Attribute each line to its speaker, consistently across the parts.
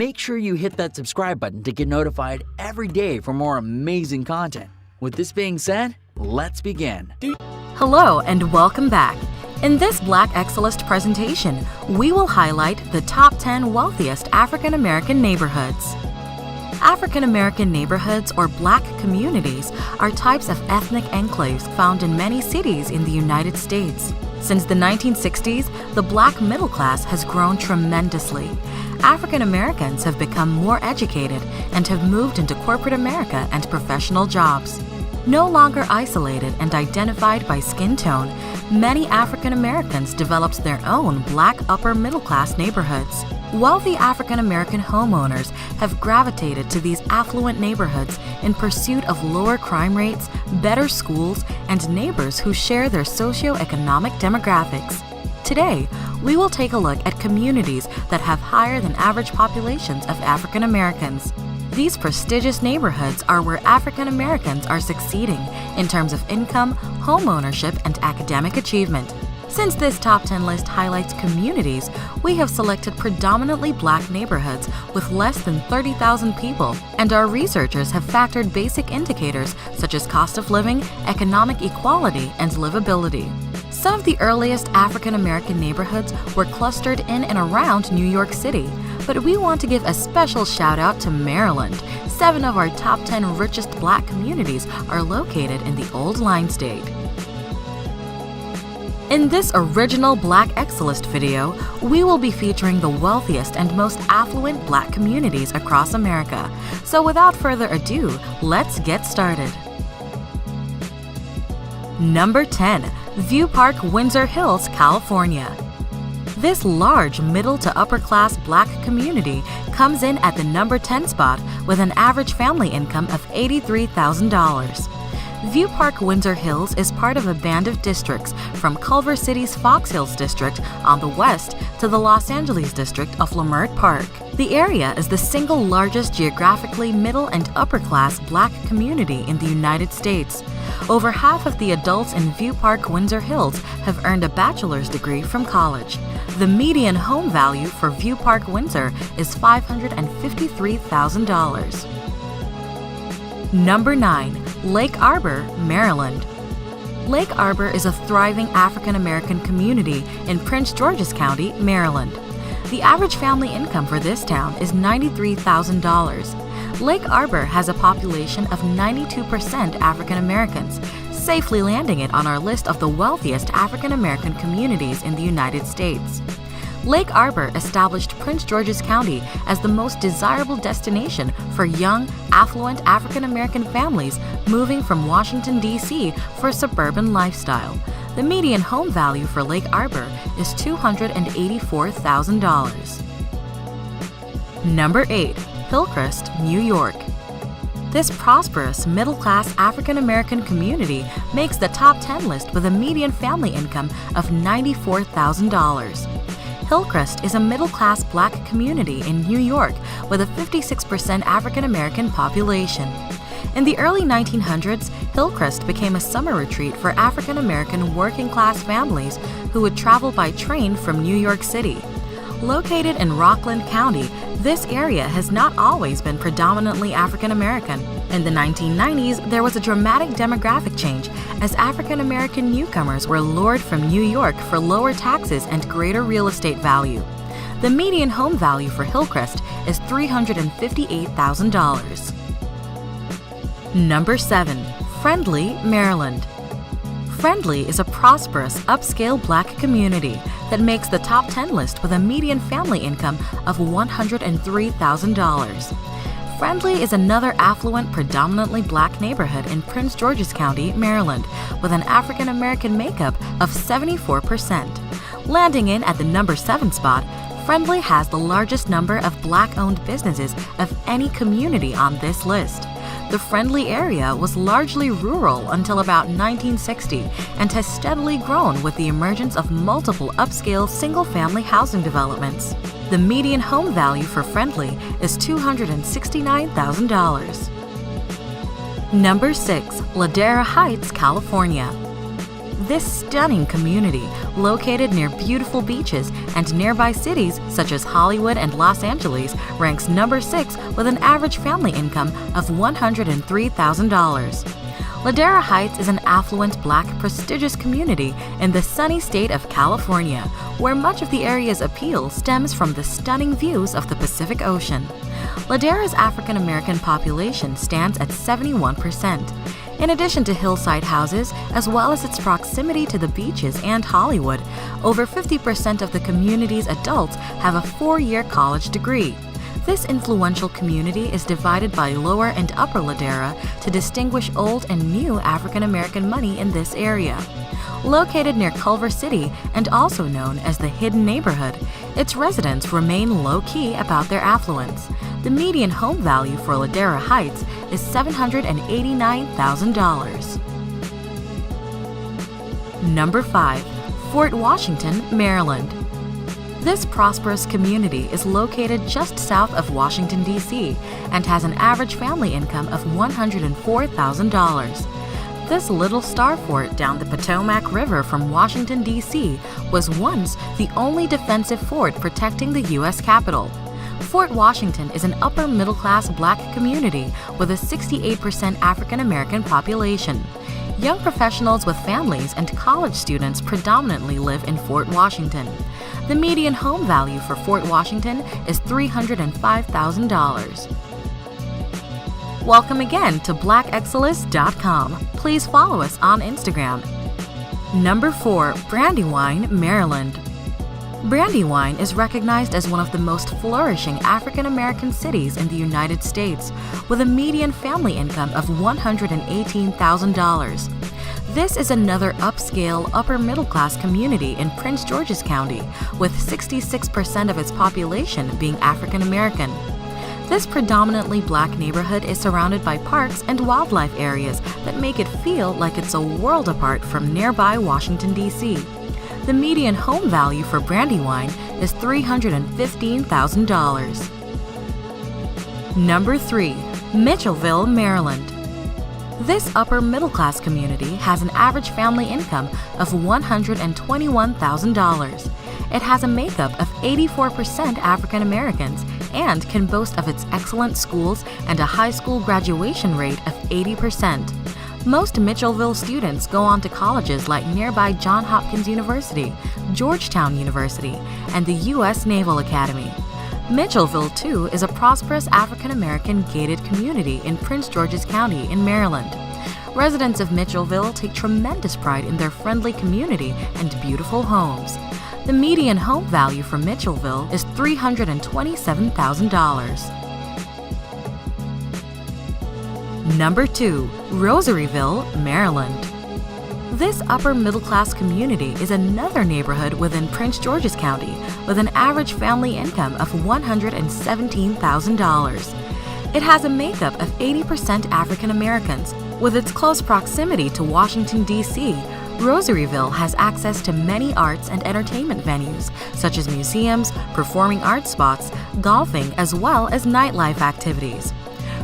Speaker 1: Make sure you hit that subscribe button to get notified every day for more amazing content. With this being said, let's begin.
Speaker 2: Hello and welcome back. In this Black Excellist presentation, we will highlight the top 10 wealthiest African American neighborhoods. African American neighborhoods or Black communities are types of ethnic enclaves found in many cities in the United States. Since the 1960s, the Black middle class has grown tremendously. African Americans have become more educated and have moved into corporate America and professional jobs. No longer isolated and identified by skin tone, many African Americans developed their own Black upper middle class neighborhoods. Wealthy African American homeowners have gravitated to these affluent neighborhoods in pursuit of lower crime rates, better schools, and neighbors who share their socioeconomic demographics. Today, we will take a look at communities that have higher than average populations of African Americans. These prestigious neighborhoods are where African Americans are succeeding in terms of income, home ownership, and academic achievement. Since this top 10 list highlights communities, we have selected predominantly Black neighborhoods with less than 30,000 people, and our researchers have factored basic indicators such as cost of living, economic equality, and livability. Some of the earliest African American neighborhoods were clustered in and around New York City, but we want to give a special shout out to Maryland. 7 of our top 10 richest Black communities are located in the Old Line State. In this original Black Excellist video, we will be featuring the wealthiest and most affluent Black communities across America. So without further ado, let's get started. Number 10. View Park, Windsor Hills, California. This large middle to upper class Black community comes in at the number 10 spot with an average family income of $83,000. View Park, Windsor Hills is part of a band of districts from Culver City's Fox Hills district on the west to the Los Angeles district of Leimert Park. The area is the single largest geographically middle and upper class Black community in the United States. Over half of the adults in View Park, Windsor Hills have earned a bachelor's degree from college. The median home value for View Park, Windsor is $553,000. Number 9. Lake Arbor, Maryland. Lake Arbor is a thriving African American community in Prince George's County, Maryland. The average family income for this town is $93,000. Lake Arbor has a population of 92% African Americans, safely landing it on our list of the wealthiest African American communities in the United States. Lake Arbor established Prince George's County as the most desirable destination for young, affluent African American families moving from Washington, D.C. for a suburban lifestyle. The median home value for Lake Arbor is $284,000. Number 8. Hillcrest, New York. This prosperous, middle-class African American community makes the top 10 list with a median family income of $94,000. Hillcrest is a middle-class Black community in New York with a 56% African American population. In the early 1900s, Hillcrest became a summer retreat for African American working-class families who would travel by train from New York City. Located in Rockland County, this area has not always been predominantly African American. In the 1990s, there was a dramatic demographic change as African American newcomers were lured from New York for lower taxes and greater real estate value. The median home value for Hillcrest is $358,000. Number 7. Friendly, Maryland. Friendly is a prosperous, upscale Black community that makes the top 10 list with a median family income of $103,000. Friendly is another affluent, predominantly Black neighborhood in Prince George's County, Maryland, with an African American makeup of 74%. Landing in at the number 7 spot, Friendly has the largest number of Black-owned businesses of any community on this list. The Friendly area was largely rural until about 1960 and has steadily grown with the emergence of multiple upscale single-family housing developments. The median home value for Friendly is $269,000. Number 6. Ladera Heights, California. This stunning community, located near beautiful beaches and nearby cities such as Hollywood and Los Angeles, ranks number 6 with an average family income of $103,000. Ladera Heights is an affluent Black prestigious community in the sunny state of California, where much of the area's appeal stems from the stunning views of the Pacific Ocean. Ladera's African American population stands at 71%. In addition to hillside houses, as well as its proximity to the beaches and Hollywood, over 50% of the community's adults have a 4-year college degree. This influential community is divided by Lower and Upper Ladera to distinguish old and new African American money in this area. Located near Culver City and also known as the Hidden Neighborhood, its residents remain low-key about their affluence. The median home value for Ladera Heights is $789,000. Number 5. Fort Washington, Maryland. This prosperous community is located just south of Washington, D.C., and has an average family income of $104,000. This little star fort down the Potomac River from Washington, D.C. was once the only defensive fort protecting the U.S. Capitol. Fort Washington is an upper-middle-class Black community with a 68% African-American population. Young professionals with families and college students predominantly live in Fort Washington. The median home value for Fort Washington is $305,000. Welcome again to blackexcellence.com. Please follow us on Instagram. Number 4. Brandywine, Maryland. Brandywine is recognized as one of the most flourishing African American cities in the United States, with a median family income of $118,000. This is another upscale, upper-middle-class community in Prince George's County, with 66% of its population being African American. This predominantly Black neighborhood is surrounded by parks and wildlife areas that make it feel like it's a world apart from nearby Washington, D.C. The median home value for Brandywine is $315,000. Number 3. Mitchellville, Maryland. This upper-middle-class community has an average family income of $121,000. It has a makeup of 84% African Americans and can boast of its excellent schools and a high school graduation rate of 80%. Most Mitchellville students go on to colleges like nearby Johns Hopkins University, Georgetown University, and the U.S. Naval Academy. Mitchellville, too, is a prosperous African-American gated community in Prince George's County in Maryland. Residents of Mitchellville take tremendous pride in their friendly community and beautiful homes. The median home value for Mitchellville is $327,000. Number 2. Rosaryville, Maryland. This upper-middle-class community is another neighborhood within Prince George's County with an average family income of $117,000. It has a makeup of 80% African Americans. With its close proximity to Washington, D.C., Rosaryville has access to many arts and entertainment venues, such as museums, performing arts spots, golfing, as well as nightlife activities.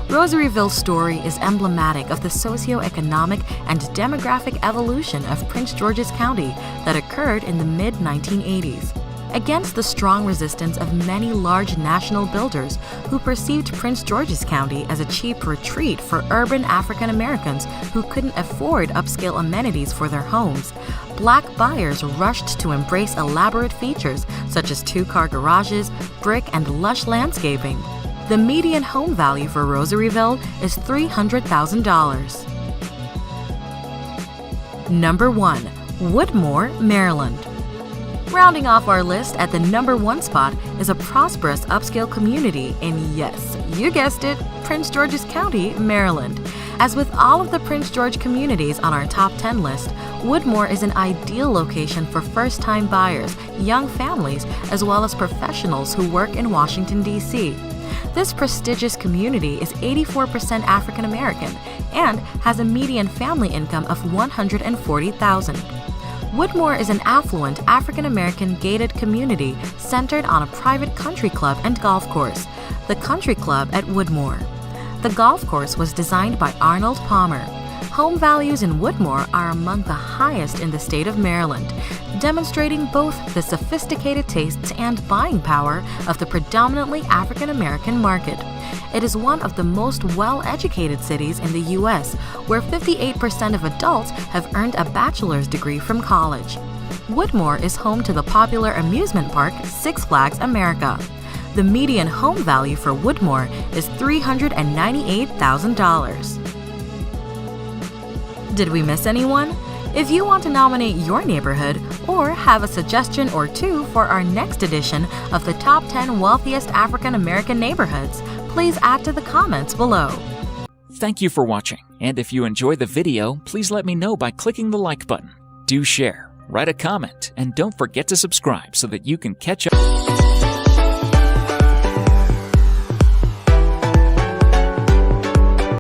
Speaker 2: Rosaryville's story is emblematic of the socio-economic and demographic evolution of Prince George's County that occurred in the mid-1980s. Against the strong resistance of many large national builders who perceived Prince George's County as a cheap retreat for urban African Americans who couldn't afford upscale amenities for their homes, Black buyers rushed to embrace elaborate features such as 2-car garages, brick, and lush landscaping. The median home value for Rosaryville is $300,000. Number 1. Woodmore, Maryland. Rounding off our list at the number 1 spot is a prosperous upscale community in, yes, you guessed it, Prince George's County, Maryland. As with all of the Prince George communities on our top 10 list, Woodmore is an ideal location for first-time buyers, young families, as well as professionals who work in Washington, D.C. This prestigious community is 84% African American and has a median family income of $140,000. Woodmore is an affluent African American gated community centered on a private country club and golf course, the Country Club at Woodmore. The golf course was designed by Arnold Palmer. Home values in Woodmore are among the highest in the state of Maryland, demonstrating both the sophisticated tastes and buying power of the predominantly African American market. It is one of the most well-educated cities in the U.S., where 58% of adults have earned a bachelor's degree from college. Woodmore is home to the popular amusement park Six Flags America. The median home value for Woodmore is $398,000. Did we miss anyone? If you want to nominate your neighborhood or have a suggestion or two for our next edition of the Top 10 Wealthiest African American Neighborhoods, please add to the comments below.
Speaker 3: Thank you for watching, and if you enjoyed the video, please let me know by clicking the like button. Do share, write a comment, and don't forget to subscribe so that you can catch up.